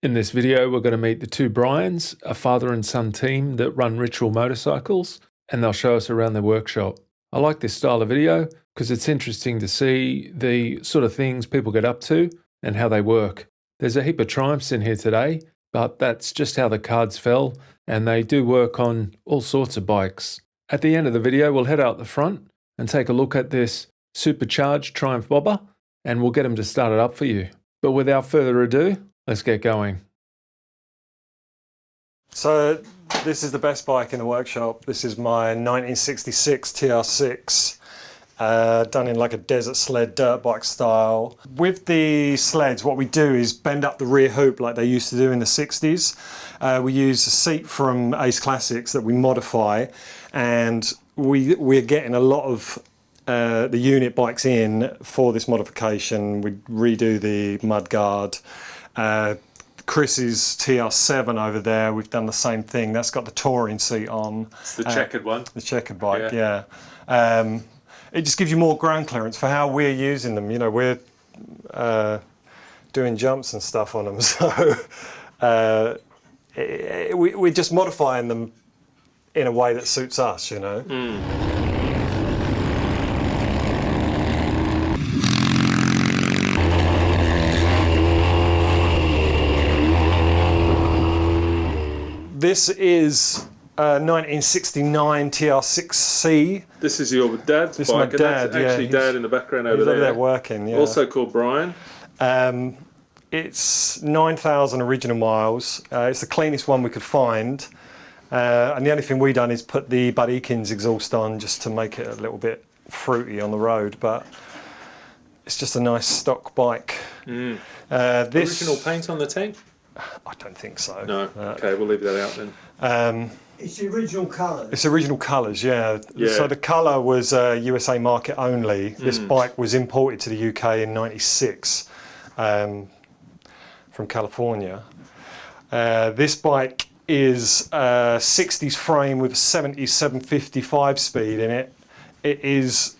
In this video, we're going to meet the two Bryans, a father and son team that run ritual motorcycles, and they'll show us around their workshop. I like this style of video because it's interesting to see the sort of things people get up to and how they work. There's a heap of Triumphs in here today, but that's just how the cards fell, and they do work on all sorts of bikes. At the end of the video, we'll head out the front and take a look at this supercharged Triumph bobber, and we'll get them to start it up for you. But without further ado, let's get going. So this is the best bike in the workshop. This is my 1966 TR6, done in like a desert sled dirt bike style. With the sleds, what we do is bend up the rear hoop like they used to do in the 60s. We use a seat from Ace Classics that we modify, and we're getting a lot of the unit bikes in for this modification. We redo the mudguard. Chris's TR7 over there, we've done the same thing. That's got the touring seat on. It's the checkered one. The checkered bike, yeah. It just gives you more ground clearance for how we're using them. You know, we're doing jumps and stuff on them, so we're just modifying them in a way that suits us, you know. This is a 1969 TR6C. This is your dad's this bike, is my dad, and that's actually Dad in the background over he's there. over there working, yeah. Also called Bryan. It's 9,000 original miles. It's the cleanest one we could find. And the only thing we've done is put the Bud Ekins exhaust on just to make it a little bit fruity on the road, but it's just a nice stock bike. Original paint on the tank? I don't think so. No, okay, we'll leave that out then. It's the original colours. It's original colours, yeah. So the colour was USA market only. This bike was imported to the UK in '96 from California. This bike is a 60s frame with a 7750 5-speed in it. It is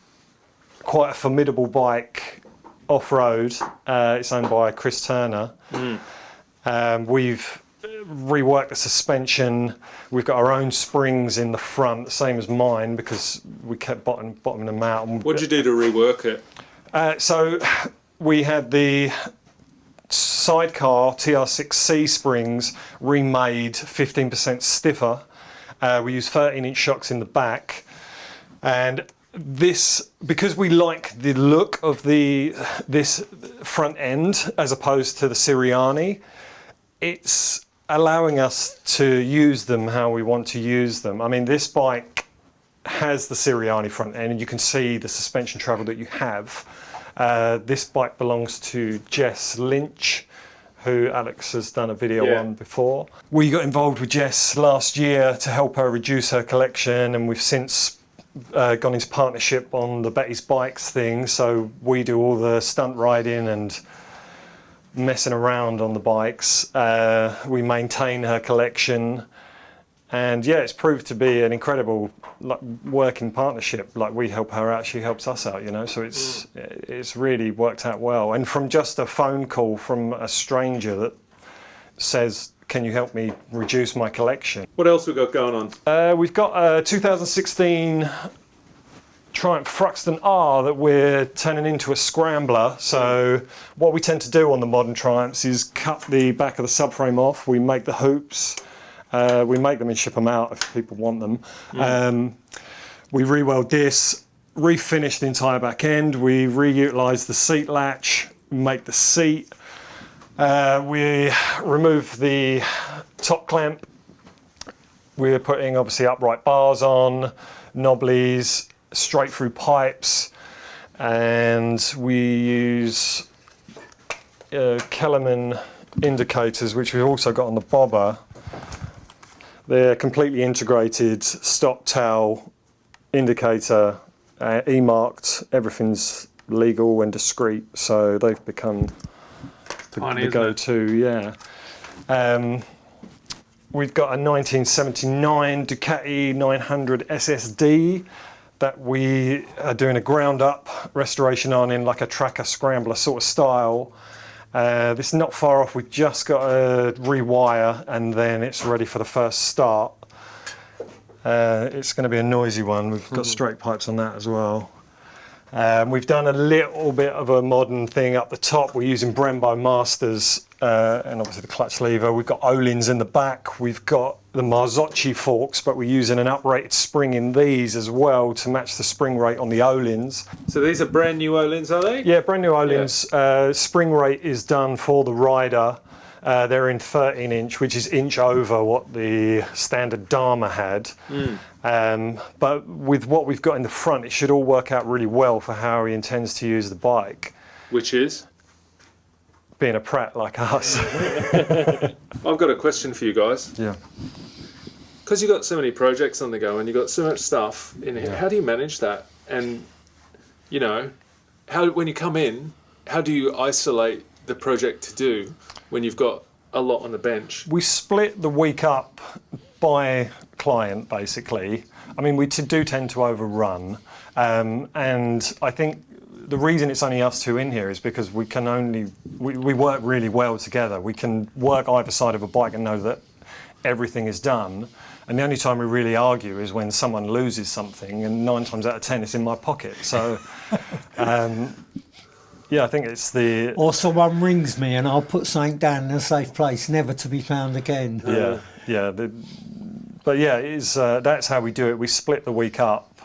quite a formidable bike off-road. It's owned by Chris Turner. We've reworked the suspension. We've got our own springs in the front, the same as mine, because we kept bottoming them out. What did you do to rework it? So we had the sidecar TR6C springs remade 15% stiffer. We used 13-inch shocks in the back, and this, because we like the look of this front end as opposed to the Siriani, it's allowing us to use them how we want to use them. I mean, this bike has the Siriani front end, and you can see the suspension travel that you have. This bike belongs to Jess Lynch, who Alex has done a video on before. We got involved with Jess last year to help her reduce her collection, and we've since gone into partnership on the Betty's Bikes thing, so we do all the stunt riding and messing around on the bikes. We maintain her collection, and yeah, it's proved to be an incredible working partnership. Like, we help her out, she helps us out, you know, so it's really worked out well. And from just a phone call from a stranger that says, can you help me reduce my collection? What else we got going on? We've got a 2016 Triumph Thruxton R that we're turning into a scrambler. So what we tend to do on the modern Triumphs is cut the back of the subframe off. We make the hoops. We make them and ship them out if people want them. We re-weld this, refinish the entire back end. We reutilise the seat latch, make the seat. We remove the top clamp. We're putting obviously upright bars on, knobblies, straight through pipes, and we use Kellerman indicators, which we've also got on the bobber. They're completely integrated, stop towel, indicator, E-marked, everything's legal and discreet, so they've become the go-to, We've got a 1979 Ducati 900 SSD that we are doing a ground-up restoration on in like a tracker scrambler sort of style. This is not far off. We've just got to rewire and then it's ready for the first start. It's going to be a noisy one. We've got straight pipes on that as well. We've done a little bit of a modern thing up the top. We're using Brembo Masters and obviously the clutch lever. We've got O-lins in the back. We've got the Marzocchi forks, but we're using an uprated spring in these as well to match the spring rate on the O-lins. So these are brand new O-lins, are they? Yeah, brand new O-lins. Yeah. Spring rate is done for the rider. They're in 13 inch, which is inch over what the standard Dharma had. But with what we've got in the front, it should all work out really well for how he intends to use the bike. Which is? Being a prat like us. I've got a question for you guys. Yeah. Because you've got so many projects on the go and you've got so much stuff in here, how do you manage that? And, you know, when you come in, how do you isolate the project to do when you've got a lot on the bench? We split the week up by client, basically. I mean, we do tend to overrun. And I think the reason it's only us two in here is because we work really well together. We can work either side of a bike and know that everything is done. And the only time we really argue is when someone loses something, and 9 times out of 10 it's in my pocket. So, yeah, I think it's the... Or someone rings me and I'll put something down in a safe place, never to be found again. Yeah. But yeah, it is, that's how we do it. We split the week up,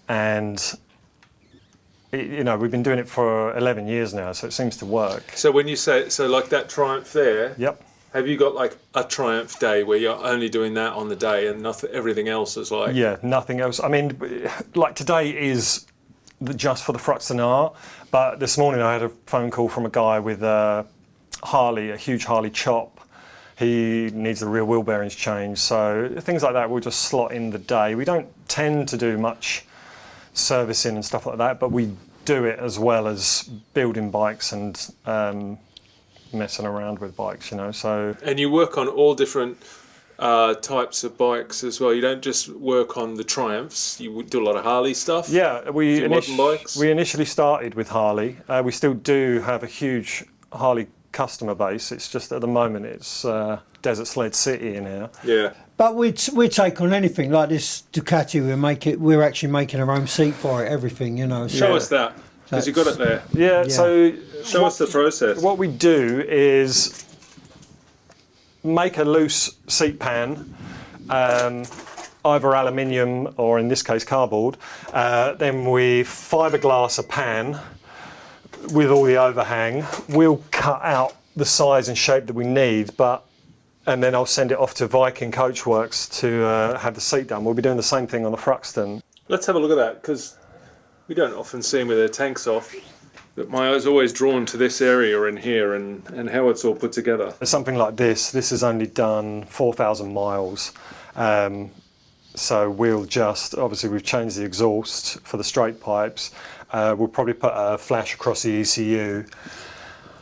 and you know, we've been doing it for 11 years now, so it seems to work. So when you say, so like that Triumph there, yep. Have you got like a Triumph day where you're only doing that on the day and nothing, everything else is like... Yeah, nothing else. I mean, like today is just for the Fruxton R, but this morning I had a phone call from a guy with a Harley, a huge Harley chop. He needs the rear wheel bearings changed, so things like that we'll just slot in the day. We don't tend to do much servicing and stuff like that, but we do it as well as building bikes and messing around with bikes, you know. So. And you work on all different types of bikes as well. You don't just work on the Triumphs. You do a lot of Harley stuff. Yeah, we initially started with Harley. We still do have a huge Harley customer base. It's just at the moment it's Desert Sled City in here. Yeah. But we take on anything like this Ducati. We're actually making our own seat for it. Everything, you know. Show us that, because you got it there. Yeah. So show us the process. What we do is make a loose seat pan, either aluminium or in this case cardboard. Then we fiberglass a pan with all the overhang. We'll cut out the size and shape that we need, and then I'll send it off to Viking Coachworks to have the seat done. We'll be doing the same thing on the Fruxton. Let's have a look at that, because we don't often see them with their tanks off. But my eye's always drawn to this area in here and how it's all put together. Something like this has only done 4,000 miles. So we'll just, obviously we've changed the exhaust for the straight pipes. We'll probably put a flash across the ECU.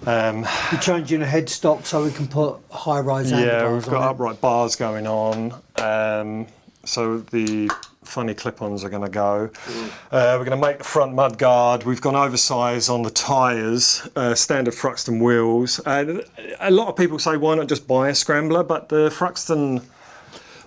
We're changing the headstock so we can put high-rise handlebars on. Yeah, we've got upright bars going on. So the funny clip-ons are going to go. We're going to make the front mud guard. We've gone oversize on the tyres, standard Fruxton wheels. A lot of people say, why not just buy a scrambler? But the Fruxton...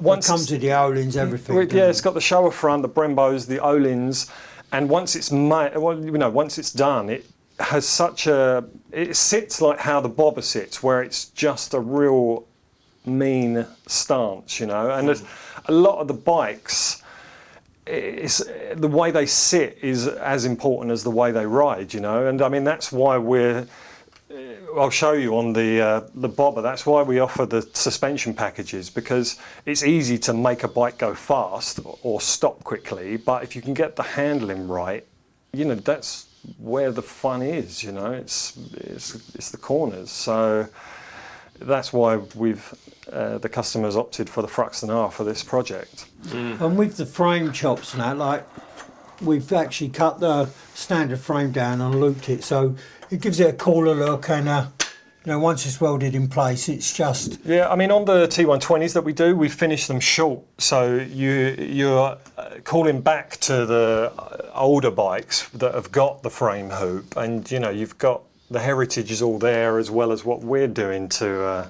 Once it comes with the O-lins, everything. Yeah, it's got the shower front, the Brembos, the O-lins, and once it's made, well, you know, once it's done, it has such a... It sits like how the bobber sits, where it's just a real mean stance, you know. And there's a lot of the bikes, the way they sit is as important as the way they ride, you know. And I mean, that's why I'll show you on the bobber, that's why we offer the suspension packages, because it's easy to make a bike go fast or stop quickly, but if you can get the handling right, you know, that's where the fun is, you know, it's the corners. So that's why the customers opted for the Fruxton R for this project. And with the frame chops now, like, we've actually cut the standard frame down and looped it, so it gives it a cooler look, and you know, once it's welded in place, it's just... Yeah, I mean, on the T120s that we do, we finish them short, so you're calling back to the older bikes that have got the frame hoop, and you know, you've got the heritage is all there, as well as what we're doing to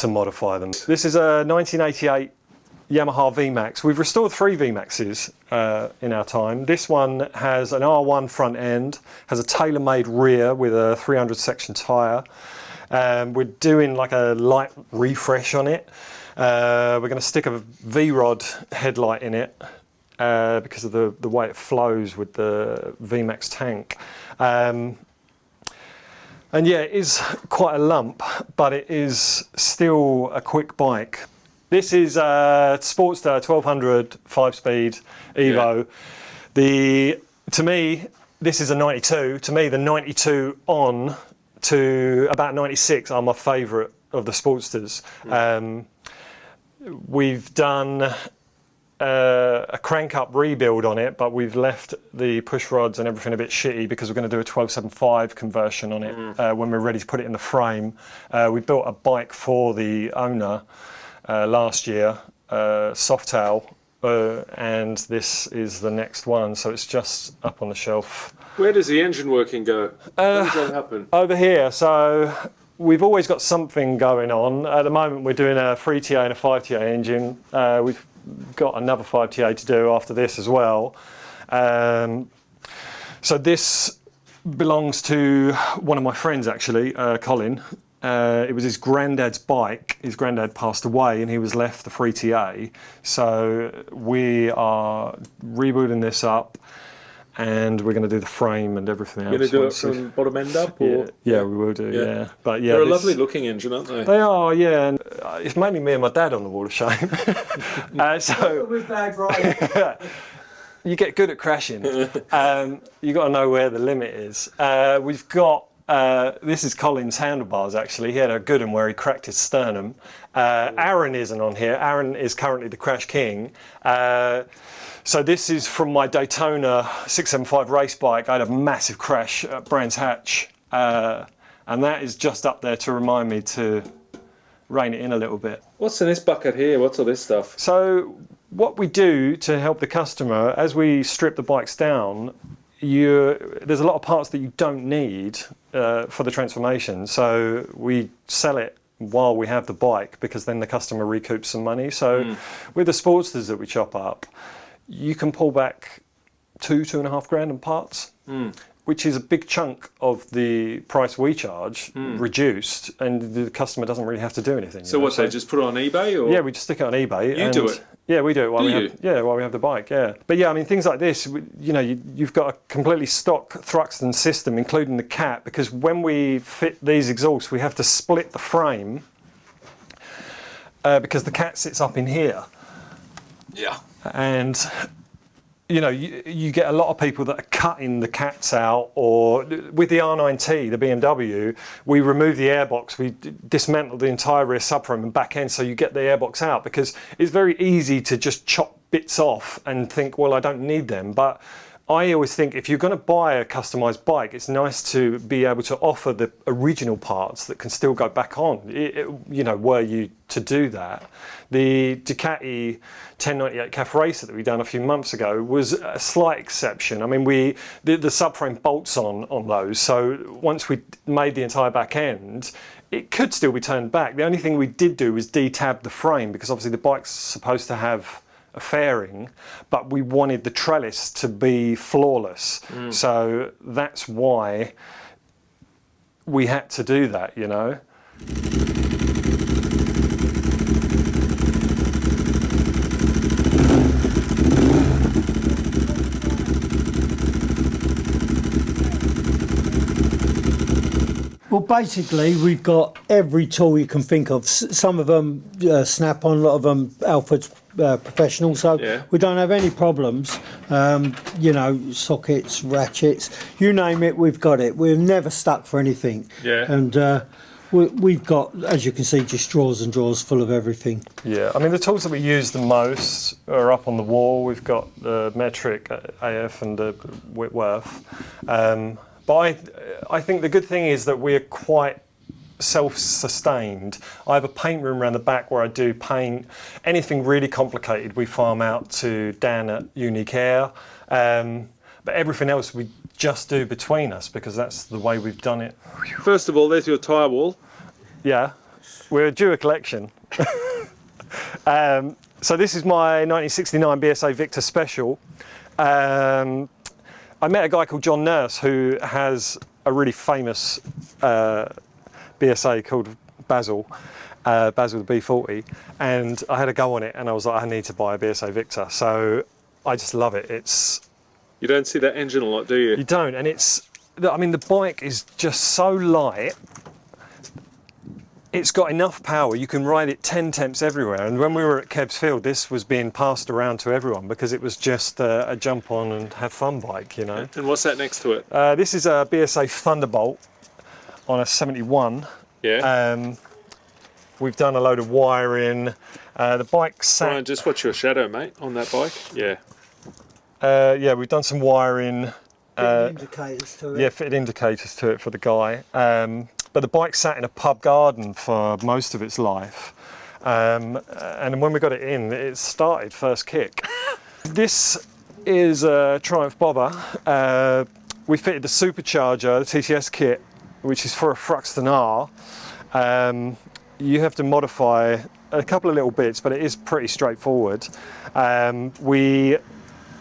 modify them. This is a 1988 Yamaha VMAX. We've restored 3 VMAXs in our time. This one has an R1 front end, has a tailor-made rear with a 300 section tyre. We're doing like a light refresh on it. We're going to stick a V-rod headlight in it because of the way it flows with the VMAX tank. And yeah, it is quite a lump, but it is still a quick bike. This is a Sportster 1200 5-speed Evo. Yeah. To me, this is a 92. To me, the 92 on to about 96 are my favourite of the Sportsters. We've done a crank-up rebuild on it, but we've left the push rods and everything a bit shitty because we're going to do a 1275 conversion on it when we're ready to put it in the frame. We built a bike for the owner last year, Softail, and this is the next one, so it's just up on the shelf. Where does the engine working go? How does that happen? Over here. So we've always got something going on. At the moment, we're doing a 3TA and a 5TA engine. We've got another 5TA to do after this as well. So this belongs to one of my friends, actually, Colin. It was his granddad's bike. His granddad passed away and he was left the 3TA. So we are rebuilding this up and we're going to do the frame and everything else. You're going to do it from bottom end up? Or? Yeah, we will do, yeah. But yeah, they're a lovely looking engine, aren't they? They are, yeah. And it's mainly me and my dad on the wall of shame. So With bad right. you get good at crashing. You got to know where the limit is. We've got this is Colin's handlebars, actually. He had a good one where he cracked his sternum. Aaron isn't on here. Aaron is currently the Crash King. So this is from my Daytona 675 race bike. I had a massive crash at Brands Hatch. And that is just up there to remind me to rein it in a little bit. What's in this bucket here? What's all this stuff? So what we do to help the customer, as we strip the bikes down, there's a lot of parts that you don't need for the transformation. So we sell it while we have the bike because then the customer recoups some money. So with the Sportsters that we chop up, you can pull back £2.5 grand on parts, which is a big chunk of the price we charge reduced, and the customer doesn't really have to do anything. So what, they just put it on eBay? Or? Yeah, we just stick it on eBay. You do it? Yeah, we do it while while we have the bike, yeah. But yeah, I mean, things like this, you've got a completely stock Thruxton system, including the cat, because when we fit these exhausts, we have to split the frame because the cat sits up in here. Yeah. And you get a lot of people that are cutting the cats out, or with the R9T, the BMW, we remove the airbox, we dismantle the entire rear subframe and back end so you get the airbox out, because it's very easy to just chop bits off and think, well, I don't need them. But I always think if you're going to buy a customised bike, it's nice to be able to offer the original parts that can still go back on, were you to do that. The Ducati 1098 CAF Racer that we done a few months ago was a slight exception. I mean, the subframe bolts on those, so once we made the entire back end, it could still be turned back. The only thing we did do was detab the frame, because obviously the bike's supposed to have a fairing, but we wanted the trellis to be flawless. So that's why we had to do that, Well, basically, we've got every tool you can think of. Some of them Snap-on, a lot of them Alfred's Professional, so we don't have any problems. Sockets, ratchets, you name it, we've got it. We're never stuck for anything. Yeah. And we've got, as you can see, just drawers and drawers full of everything. Yeah, I mean, the tools that we use the most are up on the wall. We've got the Metric AF and the Whitworth. But I think the good thing is that we're quite self-sustained. I have a paint room around the back where I do paint. Anything really complicated we farm out to Dan at Unique Air. But everything else we just do between us because that's the way we've done it. First of all, there's your tyre wall. Yeah, we're due a collection. So this is my 1969 BSA Victor Special. I met a guy called John Nurse who has a really famous BSA called Basil the B40, and I had a go on it and I was like, I need to buy a BSA Victor. So I just love it. You don't see that engine a lot, do you? You don't, and I mean, the bike is just so light. It's got enough power, you can ride it 10 temps everywhere. And when we were at Keb's Field, this was being passed around to everyone because it was just a jump on and have fun bike, you know. And what's that next to it? This is a BSA Thunderbolt on a 71. Yeah. We've done a load of wiring. The bike sat... Bryan, just watch your shadow, mate, on that bike. Yeah. Yeah, we've done some wiring. Indicators to it. Yeah, fitted indicators to it for the guy. But the bike sat in a pub garden for most of its life. And when we got it in, it started first kick. This is a Triumph bobber. We fitted the supercharger, the TTS kit, which is for a Thruxton R. You have to modify a couple of little bits, but it is pretty straightforward. We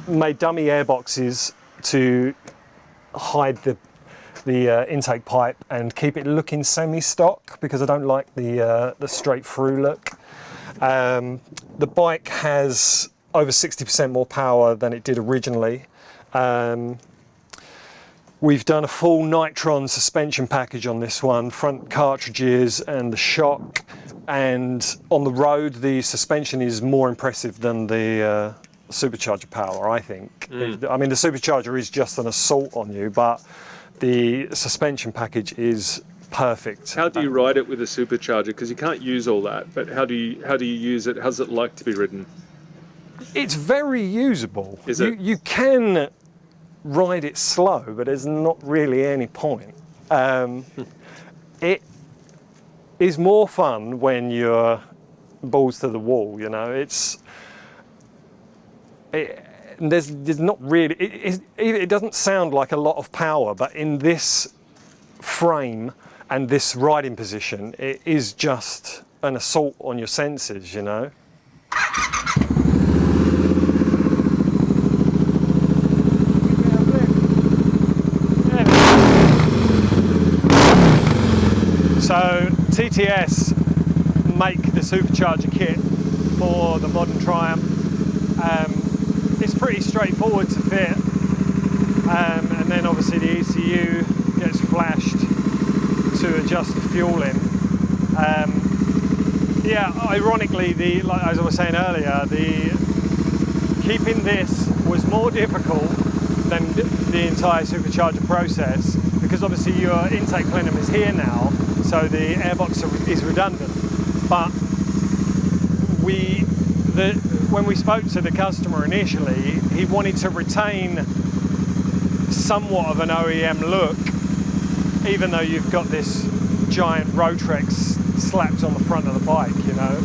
made dummy airboxes to hide the intake pipe and keep it looking semi-stock because I don't like the straight through look. The bike has over 60% more power than it did originally. We've done a full Nitron suspension package on this one, front cartridges and the shock, and on the road the suspension is more impressive than the supercharger power, I think. I mean, the supercharger is just an assault on you, but the suspension package is perfect. How do you ride it with a supercharger? Because you can't use all that, but how do you use it? How's it like to be ridden? It's very usable. Is it? You can ride it slow, but there's not really any point. It is more fun when you're balls to the wall, you know. There's not really, it doesn't sound like a lot of power, but in this frame and this riding position, it is just an assault on your senses, you know. So TTS make the supercharger kit for the modern Triumph. It's pretty straightforward to fit, and then obviously the ECU gets flashed to adjust the fuel in. Yeah, ironically, like as I was saying earlier, keeping this was more difficult than the entire supercharger process because obviously your intake plenum is here now, so the airbox is redundant. But when we spoke to the customer initially, he wanted to retain somewhat of an OEM look, even though you've got this giant Rotrex slapped on the front of the bike, you know.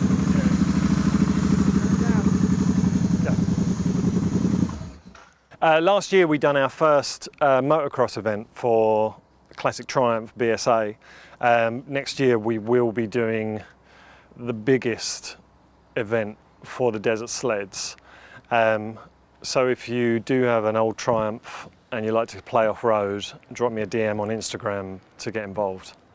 Yeah. Last year we done our first motocross event for Classic Triumph BSA. Next year we will be doing the biggest event for the desert sleds. So if you do have an old Triumph and you like to play off-road, drop me a DM on Instagram to get involved.